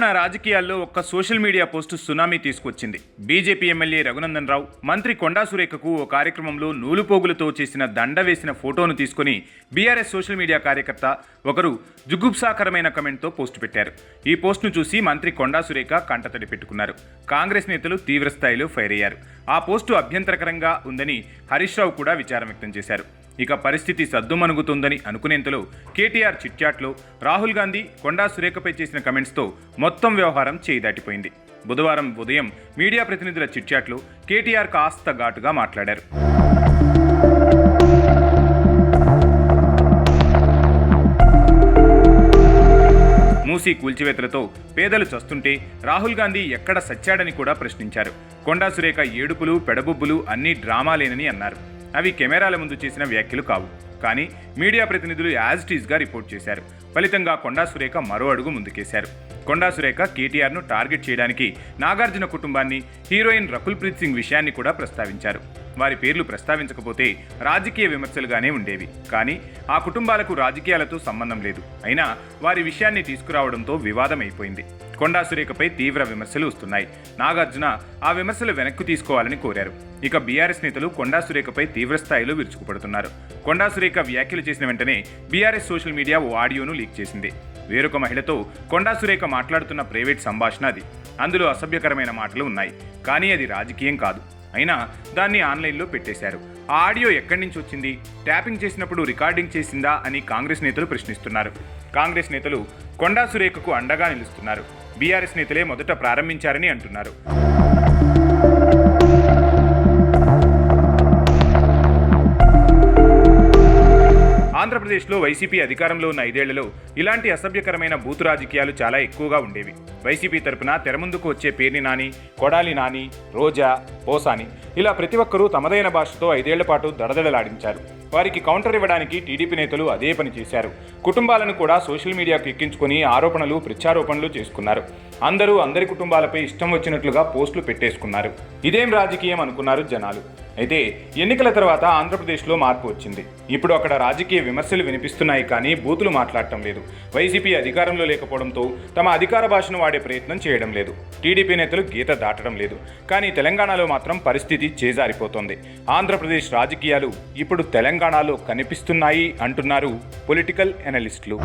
తెలంగాణ రాజకీయాల్లో ఒక్క social media post tsunami తీసుకొచ్చింది. బీజేపీ ఎమ్మెల్యే రఘునందన్ రావు మంత్రి కొండా సురేఖకు ఓ కార్యక్రమంలో నూలుపోగులతో చేసిన దండ వేసిన ఫోటోను తీసుకొని బీఆర్ఎస్ సోషల్ మీడియా కార్యకర్త ఒకరు జుగుప్సాకరమైన కమెంట్తో పోస్టు పెట్టారు. ఈ పోస్టును చూసి మంత్రి కొండా సురేఖ కంటతడి పెట్టుకున్నారు. కాంగ్రెస్ నేతలు తీవ్రస్థాయిలో ఫైర్ అయ్యారు. ఆ పోస్టు అభ్యంతరకరంగా ఉందని హరీష్ రావు కూడా విచారం వ్యక్తం చేశారు. ఇక పరిస్థితి సద్దుమణుగుతుందని అనుకునేంతలో కేటీఆర్ చిట్చాట్లో రాహుల్ గాంధీ కొండా సురేఖపై చేసిన కమెంట్స్తో మొత్తం వ్యవహారం చేయి దాటిపోయింది. బుధవారం ఉదయం మీడియా ప్రతినిధుల చిట్చాట్లో కేటీఆర్ కాస్త ఘాటుగా మాట్లాడారు. మూసీ కూల్చివేతలతో పేదలు చస్తుంటే రాహుల్ గాంధీ ఎక్కడ సచ్చాడని కూడా ప్రశ్నించారు. కొండా సురేఖ ఏడుపులు పెడబుబ్బులు అన్నీ డ్రామాలేనని అన్నారు. అవి కెమెరాల ముందు చేసిన వ్యాఖ్యలు కావు, కానీ మీడియా ప్రతినిధులు యాజ్ ఇట్ ఈజ్గా రిపోర్ట్ చేశారు. ఫలితంగా కొండా సురేఖ మరో అడుగు ముందుకేశారు. కొండా సురేఖ కేటీఆర్ను టార్గెట్ చేయడానికి నాగార్జున కుటుంబాన్ని, హీరోయిన్ రకుల్ ప్రీత్ సింగ్ విషయాన్ని కూడా ప్రస్తావించారు. వారి పేర్లు ప్రస్తావించకపోతే రాజకీయ విమర్శలుగానే ఉండేవి, కానీ ఆ కుటుంబాలకు రాజకీయాలతో సంబంధం లేదు. అయినా వారి విషయాన్ని తీసుకురావడంతో వివాదం అయిపోయింది. కొండా సురేఖపై తీవ్ర విమర్శలు వస్తున్నాయి. నాగార్జున ఆ విమర్శలు వెనక్కు తీసుకోవాలని కోరారు. ఇక బీఆర్ఎస్ నేతలు కొండా సురేఖపై తీవ్రస్థాయిలో విరుచుకుపడుతున్నారు. కొండా సురేఖ వ్యాఖ్యలు చేసిన వెంటనే బీఆర్ఎస్ సోషల్ మీడియా ఓ ఆడియోను లీక్ చేసింది. వేరొక మహిళతో కొండా సురేఖ మాట్లాడుతున్న ప్రైవేట్ సంభాషణ అది. అందులో అసభ్యకరమైన మాటలు ఉన్నాయి, కానీ అది రాజకీయం కాదు. అయినా దాన్ని ఆన్లైన్లో పెట్టేశారు. ఆ ఆడియో ఎక్కడి నుంచి వచ్చింది, ట్యాపింగ్ చేసినప్పుడు రికార్డింగ్ చేసిందా అని కాంగ్రెస్ నేతలు ప్రశ్నిస్తున్నారు. కాంగ్రెస్ నేతలు కొండా సురేఖకు అండగా నిలుస్తున్నారు. బీఆర్ఎస్ నేతలే మొదట ప్రారంభించారని అంటున్నారు. ఆంధ్రప్రదేశ్లో వైసీపీ అధికారంలో ఉన్న 5 ఏళ్లలో ఇలాంటి అసభ్యకరమైన బూతు రాజకీయాలు చాలా ఎక్కువగా ఉండేవి. వైసీపీ తరపున తెరముందుకు వచ్చే పేర్ని నాని, కొడాలి నాని, రోజా, పోసాని ఇలా ప్రతి ఒక్కరూ తమదైన భాషతో 5 ఏళ్ల పాటు దడదడలాడించారు. వారికి కౌంటర్ ఇవ్వడానికి టీడీపీ నేతలు అదే పని చేశారు. కుటుంబాలను కూడా సోషల్ మీడియాకు ఎక్కించుకుని ఆరోపణలు ప్రత్యారోపణలు చేసుకున్నారు. అందరూ అందరి కుటుంబాలపై ఇష్టం వచ్చినట్లుగా పోస్టులు పెట్టేసుకున్నారు. ఇదేం రాజకీయం అనుకున్నారు జనాలు. అయితే ఎన్నికల తర్వాత ఆంధ్రప్రదేశ్లో మార్పు వచ్చింది. ఇప్పుడు అక్కడ రాజకీయ విమర్శలు వినిపిస్తున్నాయి, కానీ బూతులు మాట్లాడటం లేదు. వైసీపీ అధికారంలో లేకపోవడంతో తమ అధికార భాషను వాడే ప్రయత్నం చేయడం లేదు. టీడీపీ నేతలు గీత దాటడం లేదు. కానీ తెలంగాణలో మాత్రం పరిస్థితి చేజారిపోతోంది. ఆంధ్రప్రదేశ్ రాజకీయాలు ఇప్పుడు తెలంగాణలో కనిపిస్తున్నాయి అంటున్నారు పొలిటికల్ ఎనలిస్టులు.